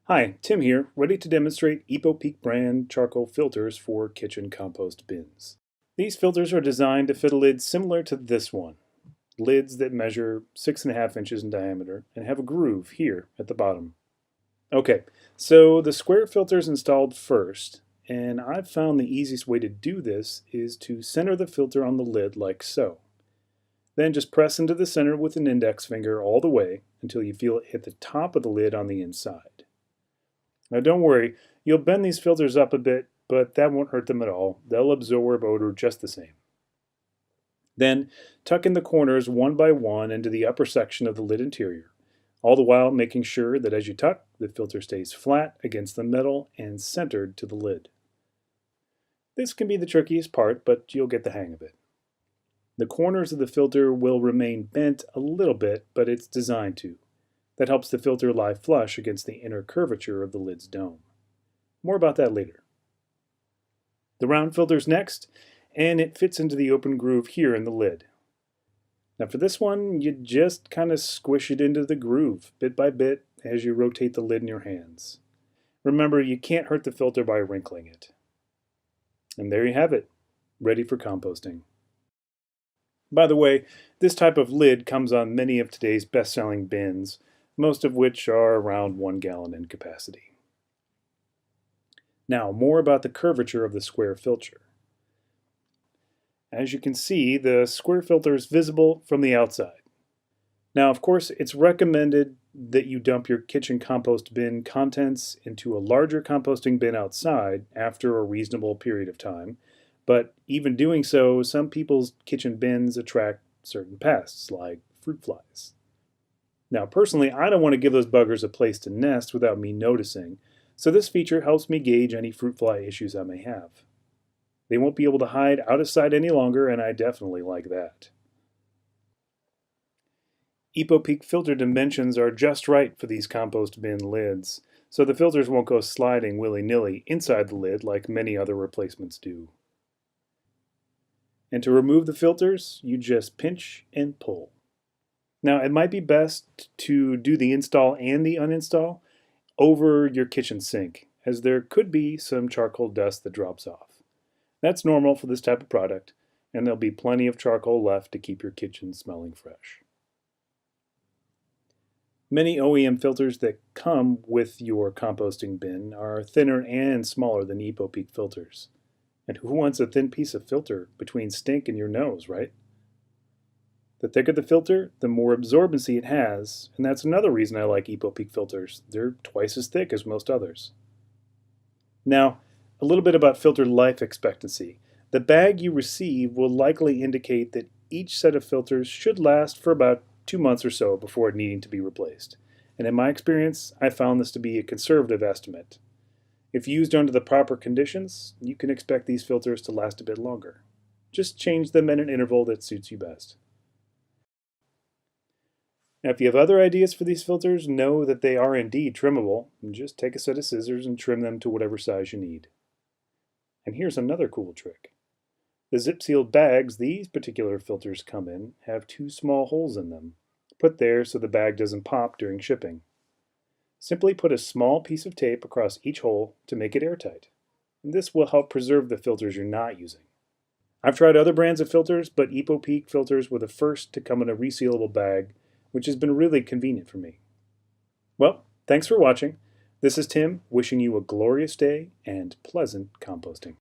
Hi, Tim here, ready to demonstrate Epohpeek brand charcoal filters for kitchen compost bins. These filters are designed to fit a lid similar to this one. Lids that measure 6.5 inches in diameter and have a groove here at the bottom. Okay, so the square filter is installed first, and I've found the easiest way to do this is to center the filter on the lid like so. Then just press into the center with an index finger all the way until you feel it hit the top of the lid on the inside. Now don't worry, you'll bend these filters up a bit, but that won't hurt them at all. They'll absorb odor just the same. Then tuck in the corners one by one into the upper section of the lid interior, all the while making sure that as you tuck, the filter stays flat against the metal and centered to the lid. This can be the trickiest part, but you'll get the hang of it. The corners of the filter will remain bent a little bit, but it's designed to. That helps the filter lie flush against the inner curvature of the lid's dome. More about that later. The round filter's next, and it fits into the open groove here in the lid. Now for this one, you just kind of squish it into the groove, bit by bit, as you rotate the lid in your hands. Remember, you can't hurt the filter by wrinkling it. And there you have it, ready for composting. By the way, this type of lid comes on many of today's best-selling bins, most of which are around 1 gallon in capacity. Now, more about the curvature of the square filter. As you can see, the square filter is visible from the outside. Now, of course, it's recommended that you dump your kitchen compost bin contents into a larger composting bin outside after a reasonable period of time, but even doing so, some people's kitchen bins attract certain pests, like fruit flies. Now, personally, I don't want to give those buggers a place to nest without me noticing, so this feature helps me gauge any fruit fly issues I may have. They won't be able to hide out of sight any longer, and I definitely like that. Epohpeek filter dimensions are just right for these compost bin lids, so the filters won't go sliding willy-nilly inside the lid like many other replacements do. And to remove the filters, you just pinch and pull. Now, it might be best to do the install and the uninstall over your kitchen sink, as there could be some charcoal dust that drops off. That's normal for this type of product, and there'll be plenty of charcoal left to keep your kitchen smelling fresh. Many OEM filters that come with your composting bin are thinner and smaller than Epohpeek filters. And who wants a thin piece of filter between stink and your nose, right? The thicker the filter, the more absorbency it has, and that's another reason I like Epohpeek filters. They're twice as thick as most others. Now, a little bit about filter life expectancy. The bag you receive will likely indicate that each set of filters should last for about 2 months or so before needing to be replaced. And in my experience, I found this to be a conservative estimate. If used under the proper conditions, you can expect these filters to last a bit longer. Just change them at an interval that suits you best. Now, if you have other ideas for these filters, know that they are indeed trimmable. And just take a set of scissors and trim them to whatever size you need. And here's another cool trick. The zip-sealed bags these particular filters come in have 2 small holes in them, put there so the bag doesn't pop during shipping. Simply put a small piece of tape across each hole to make it airtight. And this will help preserve the filters you're not using. I've tried other brands of filters, but Epohpeek filters were the first to come in a resealable bag, which has been really convenient for me. Well, thanks for watching. This is Tim, wishing you a glorious day and pleasant composting.